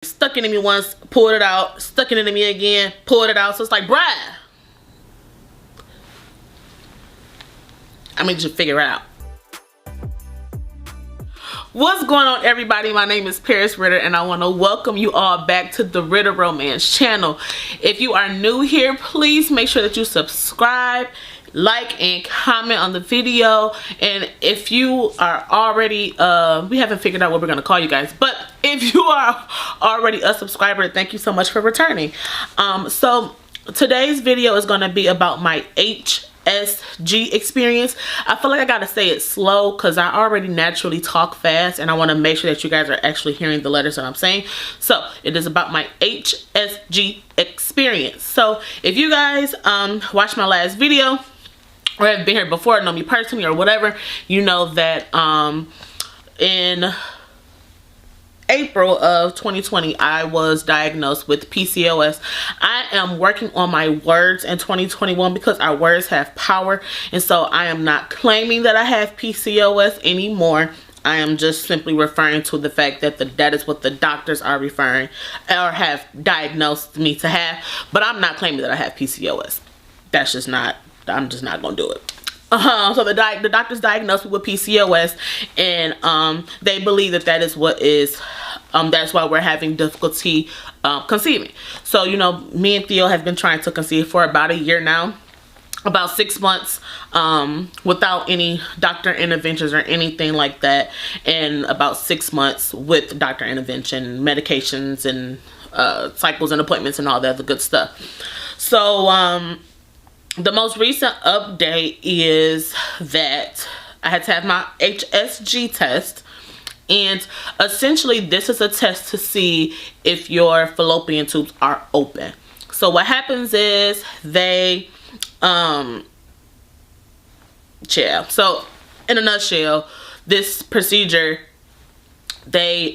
Stuck it in me once, pulled it out, stuck it into me again, pulled it out. So it's like, bruh, I mean, just figure it out. What's going on, everybody? My name is Ritter, and I want to welcome you all back to the Ritter Romance channel. If you are new here, please make sure that you subscribe, like, and comment on the video. And if you are already we haven't figured out what we're going to call you guys, but if you are already a subscriber, thank you so much for returning. So today's video is going to be about my HSG experience. I feel like I gotta say it slow because I already naturally talk fast, and I want to make sure that you guys are actually hearing the letters that I'm saying. So it is about my HSG experience. So if you guys watched my last video or have been here before, know me personally or whatever, you know that in April of 2020 I was diagnosed with PCOS. I am working on my words in 2021 because our words have power, and so I am not claiming that I have PCOS anymore. I am just simply referring to the fact that that is what the doctors are referring or have diagnosed me to have, but I'm not claiming that I have PCOS. That's just not, I'm just not gonna do it. So the doctors diagnosed me with PCOS, and they believe that that is what is that's why we're having difficulty conceiving. So, you know, me and Theo have been trying to conceive for about a year now, about 6 months, without any doctor interventions or anything like that, and about 6 months with doctor intervention, medications, and cycles and appointments and all that other good stuff. So the most recent update is that I had to have my HSG test, and essentially this is a test to see if your fallopian tubes are open. So what happens is they so in a nutshell, this procedure, they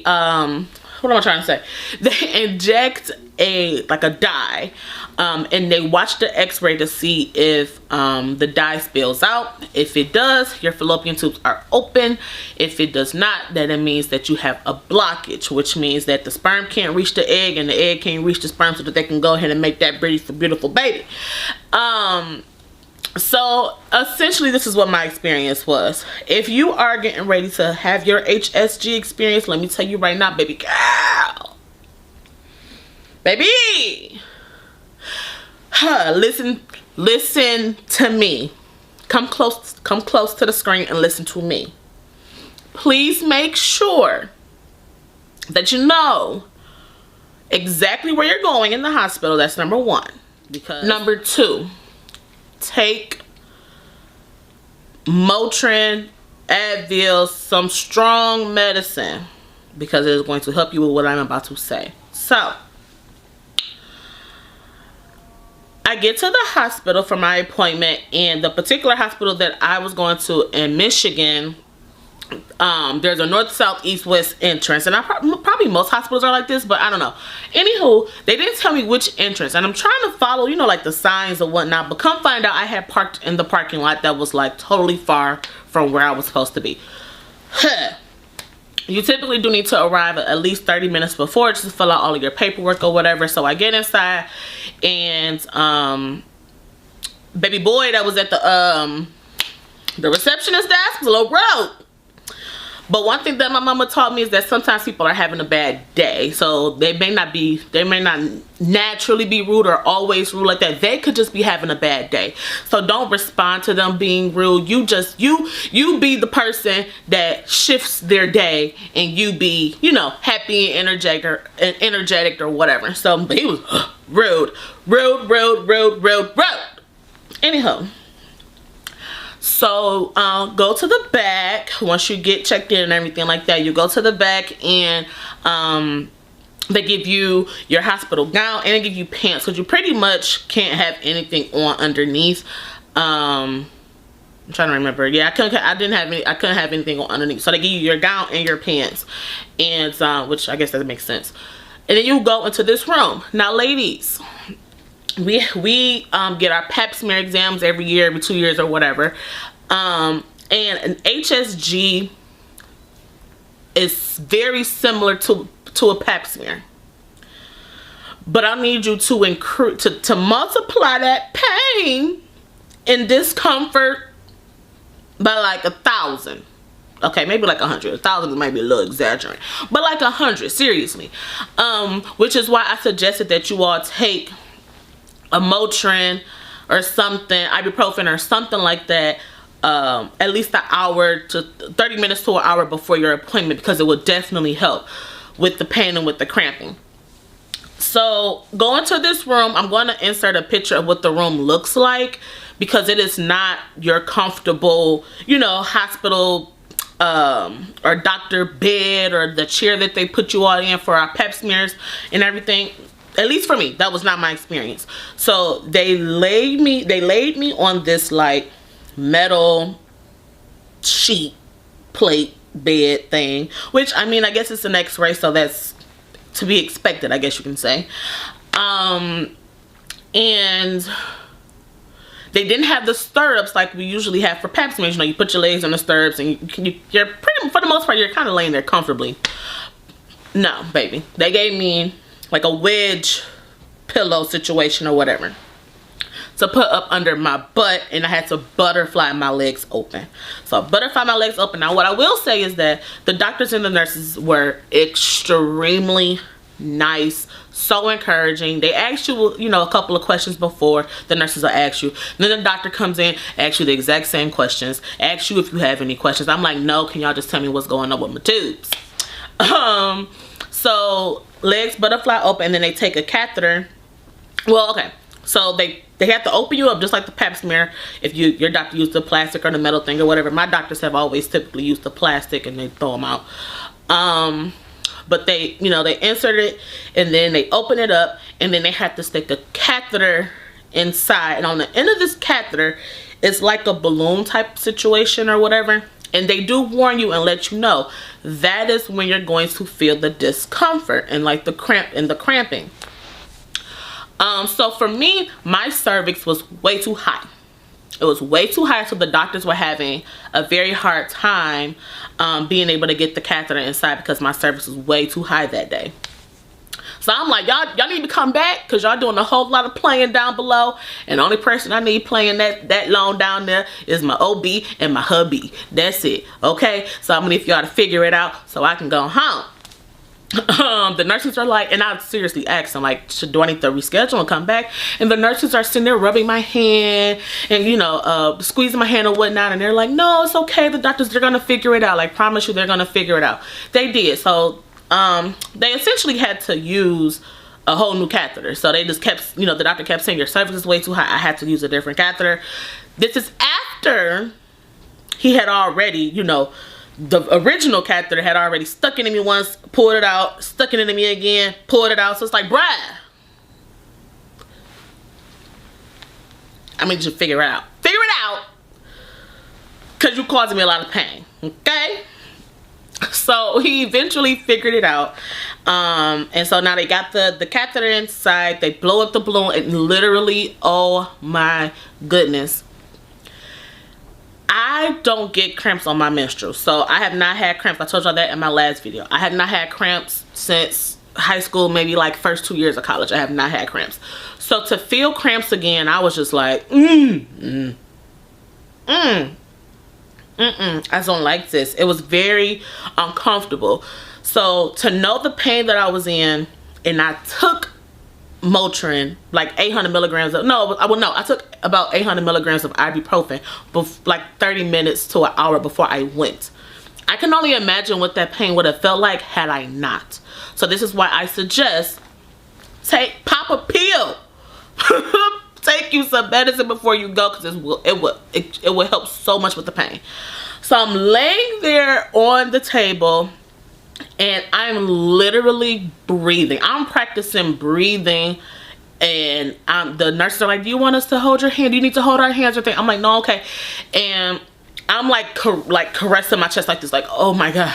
what am I trying to say? They inject a dye, and they watch the x-ray to see if the dye spills out. If it does, your fallopian tubes are open. If it does not, then it means that you have a blockage, which means that the sperm can't reach the egg and the egg can't reach the sperm so that they can go ahead and make that beautiful baby. So essentially this is what my experience was. If you are getting ready to have your HSG experience, let me tell you right now, baby girl, baby, listen to me. Come close to the screen and listen to me. Please make sure that you know exactly where you're going in the hospital. That's number one. Because number two, take Motrin, Advil, some strong medicine, because it is going to help you with what I'm about to say. So I get to the hospital for my appointment, and the particular hospital that I was going to in Michigan, there's a north, south, east, west entrance, and probably most hospitals are like this, but I don't know. Anywho, they didn't tell me which entrance, and I'm trying to follow, you know, like the signs and whatnot, but come find out I had parked in the parking lot that was like totally far from where I was supposed to be. You typically do need to arrive at least 30 minutes before just to fill out all of your paperwork or whatever. So I get inside, and baby boy that was at the receptionist desk was a little rude. But one thing that my mama taught me is that sometimes people are having a bad day, so they may not naturally be rude or always rude like that. They could just be having a bad day. So don't respond to them being rude. You just you be the person that shifts their day, and you be, you know, happy and energetic or whatever. So but he was rude. Anyhow, so go to the back. Once you get checked in and everything like that, you go to the back, and they give you your hospital gown, and they give you pants, because you pretty much can't have anything on underneath. I'm trying to remember. Yeah, I couldn't have anything on underneath. So they give you your gown and your pants, and which I guess that makes sense. And then you go into this room. Now, ladies, we get our pap smear exams every year, every 2 years or whatever, and an HSG is very similar to a pap smear. but I need you to multiply that pain and discomfort by like 1,000. Okay, maybe like 100. 1,000 is maybe a little exaggerated, but like 100, seriously. Which is why I suggested that you all take a Motrin or something, ibuprofen or something like that, at least an hour to 30 minutes to an hour before your appointment, because it will definitely help with the pain and with the cramping. So go into this room. I'm going to insert a picture of what the room looks like, because it is not your comfortable, you know, hospital or doctor bed or the chair that they put you all in for our pap smears and everything. At least for me, that was not my experience. So they laid me on this like metal sheet plate bed thing, which, I mean, I guess it's an x-ray, so that's to be expected, I guess you can say. And they didn't have the stirrups like we usually have for pap smears. You know, you put your legs on the stirrups and you're pretty, for the most part, you're kind of laying there comfortably. No, baby. They gave me like a wedge pillow situation or whatever to put up under my butt, and I had to butterfly my legs open. So I butterfly my legs open. Now what I will say is that the doctors and the nurses were extremely nice, so encouraging. They asked you, you know, a couple of questions before the nurses will ask you. Then the doctor comes in, asks you the exact same questions, asks you if you have any questions. I'm like, no, can y'all just tell me what's going on with my tubes? So legs butterfly open, and then they take a catheter. Well, okay, so they have to open you up just like the pap smear. If your doctor used the plastic or the metal thing or whatever. My doctors have always typically used the plastic and they throw them out. But they, you know, they insert it and then they open it up, and then they have to stick a catheter inside. And on the end of this catheter, it's like a balloon type situation or whatever. And they do warn you and let you know that is when you're going to feel the discomfort and like the cramp and the cramping. So for me, my cervix was way too high. It was way too high, so the doctors were having a very hard time being able to get the catheter inside because my cervix was way too high that day. So I'm like, y'all need to come back, because y'all doing a whole lot of playing down below, and the only person I need playing that long down there is my OB and my hubby. That's it, okay? So I'm gonna need y'all to figure it out so I can go home. The nurses are like, and I seriously asked them, like, do I need to reschedule and come back? And the nurses are sitting there rubbing my hand and, you know, squeezing my hand and whatnot, and they're like, no, it's okay, the doctors, they're gonna figure it out. Like, promise you, they're gonna figure it out. They did. So they essentially had to use a whole new catheter. So they just kept, you know, the doctor kept saying your cervix is way too high. I had to use a different catheter. This is after he had already, you know, the original catheter had already stuck it in me once, pulled it out, stuck it into me again, pulled it out. So it's like, bruh, I mean, just figure it out. Figure it out, because you're causing me a lot of pain, okay? So he eventually figured it out. And so now they got the catheter inside. They blow up the balloon, and literally, oh my goodness, I don't get cramps on my menstrual. So I have not had cramps. I told y'all that in my last video. I have not had cramps since high school, maybe like first 2 years of college. I have not had cramps. So to feel cramps again, I was just like, I don't like this. It was very uncomfortable. So to know the pain that I was in, and I took Motrin, like 800 milligrams of, I took about 800 milligrams of ibuprofen, like 30 minutes to an hour before I went. I can only imagine what that pain would have felt like had I not. So this is why I suggest pop a pill. Take you some medicine before you go, because it will help so much with the pain. So I'm laying there on the table, and I'm literally breathing. I'm practicing breathing, and the nurses are like, do you want us to hold your hand? Do you need to hold our hands or thing? I'm like, no, okay. And I'm like caressing my chest like this, like, oh my God.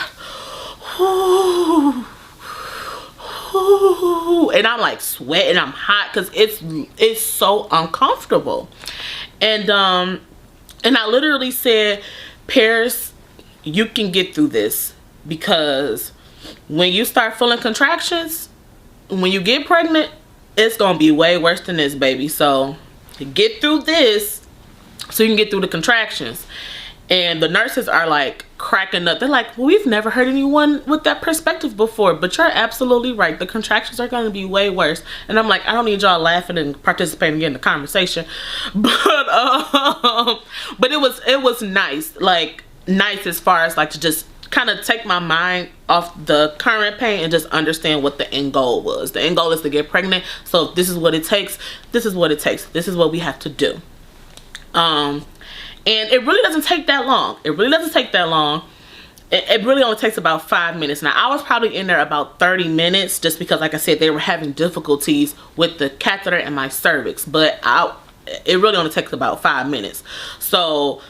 And I'm like sweating, I'm hot, because it's so uncomfortable. And I literally said, Paris, you can get through this, because when you start feeling contractions, when you get pregnant, it's gonna be way worse than this, baby. So get through this so you can get through the contractions. And the nurses are like cracking up. They're like, well, we've never heard anyone with that perspective before, but you're absolutely right. The contractions are going to be way worse. And I'm like, I don't need y'all laughing and participating in the conversation, but it was nice, like nice as far as like to just kind of take my mind off the current pain and just understand what the end goal was. The end goal is to get pregnant. So if this is what it takes, this is what it takes. This is what we have to do. And it really doesn't take that long. It really doesn't take that long. It really only takes about 5 minutes. Now, I was probably in there about 30 minutes just because, like I said, they were having difficulties with the catheter and my cervix. But it really only takes about 5 minutes. So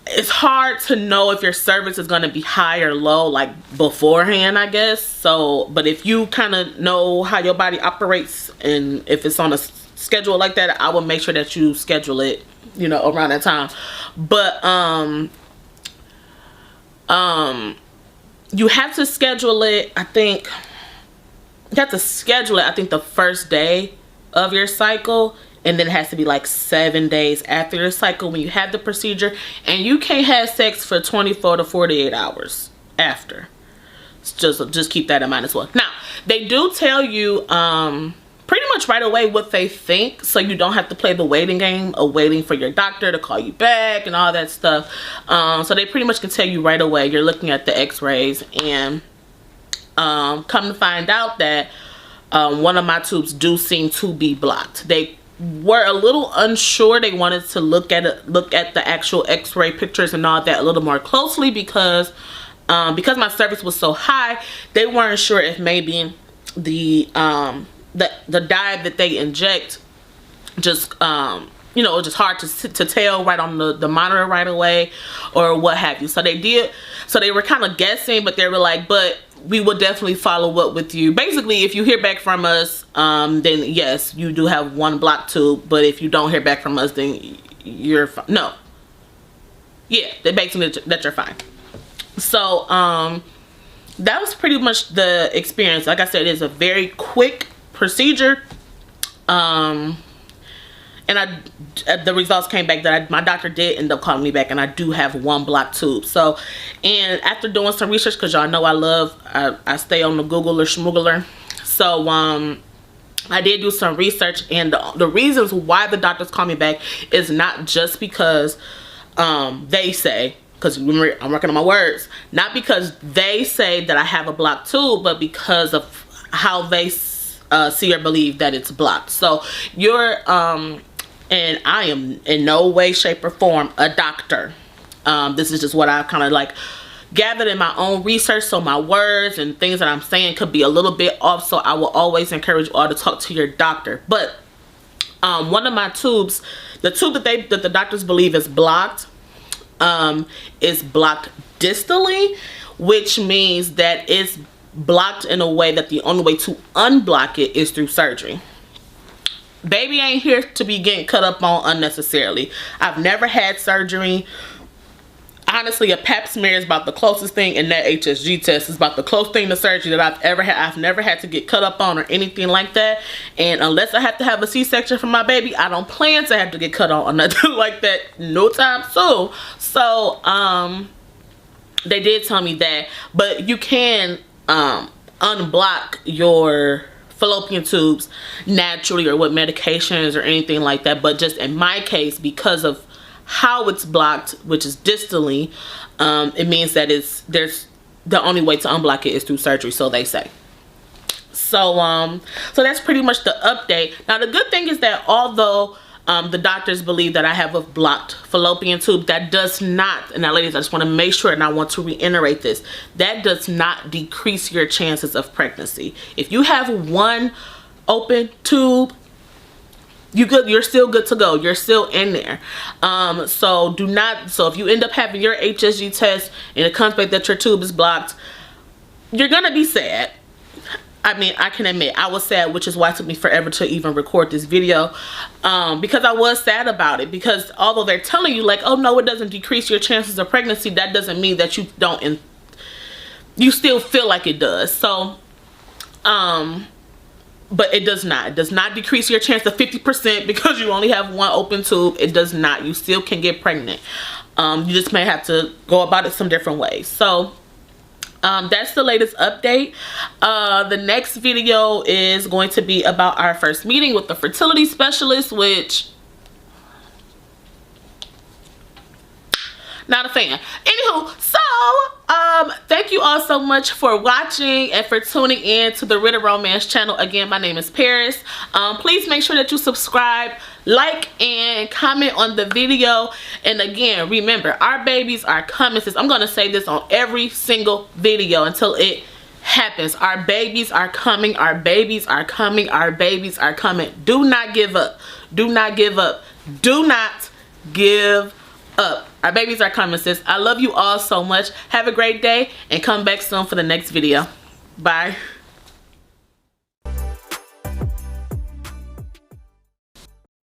it's hard to know if your cervix is going to be high or low, like beforehand, I guess. So, but if you kind of know how your body operates and if it's on a schedule like that, I will make sure that you schedule it, you know, around that time. But you have to schedule it, I think the first day of your cycle, and then it has to be like 7 days after your cycle when you have the procedure, and you can't have sex for 24 to 48 hours after. Just keep that in mind as well. Now, they do tell you pretty much right away what they think, so you don't have to play the waiting game of waiting for your doctor to call you back and all that stuff. So they pretty much can tell you right away. You're looking at the x-rays, and come to find out that one of my tubes do seem to be blocked. They were a little unsure. They wanted to look at the actual x-ray pictures and all that a little more closely because my cervix was so high. They weren't sure if maybe the dye that they inject just you know, it's just hard to tell right on the monitor right away or what have you. So they were kind of guessing, but they were like, but we will definitely follow up with you. Basically, if you hear back from us, then yes, you do have one blocked tube, but if you don't hear back from us, then you're fine. No, yeah, they basically that you're fine. So that was pretty much the experience. Like I said, it's a very quick procedure, and the results came back that my doctor did end up calling me back, and I do have one blocked tube. So, and after doing some research, because y'all know I stay on the Google or Schmoogler, so I did do some research, and the reasons why the doctors call me back is not just because they say, because remember, I'm working on my words, not because they say that I have a blocked tube, but because of how they see or believe that it's blocked. So you're and I am in no way, shape, or form a doctor. This is just what I kind of like gathered in my own research, so my words and things that I'm saying could be a little bit off, so I will always encourage you all to talk to your doctor. But one of my tubes, the tube that the doctors believe is blocked distally, which means that it's blocked in a way that the only way to unblock it is through surgery. Baby ain't here to be getting cut up on unnecessarily. I've never had surgery. Honestly, a pap smear is about the closest thing, and that HSG test is about the closest thing to surgery that I've ever had. I've never had to get cut up on or anything like that. And unless I have to have a C-section for my baby, I don't plan to have to get cut on or nothing like that no time soon. So, they did tell me that. But you can unblock your fallopian tubes naturally or with medications or anything like that. But just in my case, because of how it's blocked, which is distally, it means that there's the only way to unblock it is through surgery, so they say. So so that's pretty much the update. Now the good thing is that although the doctors believe that I have a blocked fallopian tube, that does not, and now ladies, I just want to make sure, and I want to reiterate this, that does not decrease your chances of pregnancy. If you have one open tube, you're still good to go. You're still in there. So if you end up having your HSG test and it comes back that your tube is blocked, you're gonna be sad. I mean, I can admit I was sad, which is why it took me forever to even record this video, because I was sad about it. Because although they're telling you like, oh no, it doesn't decrease your chances of pregnancy, that doesn't mean that you don't, and you still feel like it does. So but it does not. It does not decrease your chance to 50% because you only have one open tube. It does not. You still can get pregnant. You just may have to go about it some different ways. So that's the latest update. The next video is going to be about our first meeting with the fertility specialist, which not a fan. Anywho, so thank you all so much for watching and for tuning in to the Ritter Romance channel. Again, my name is Paris. Please make sure that you subscribe, like, and comment on the video. And again, remember, our babies are coming. I'm going to say this on every single video until it happens. Our babies are coming. Our babies are coming. Our babies are coming. Do not give up. Do not give up. Do not give up. Our babies are coming, sis. I love you all so much. Have a great day and come back soon for the next video. Bye.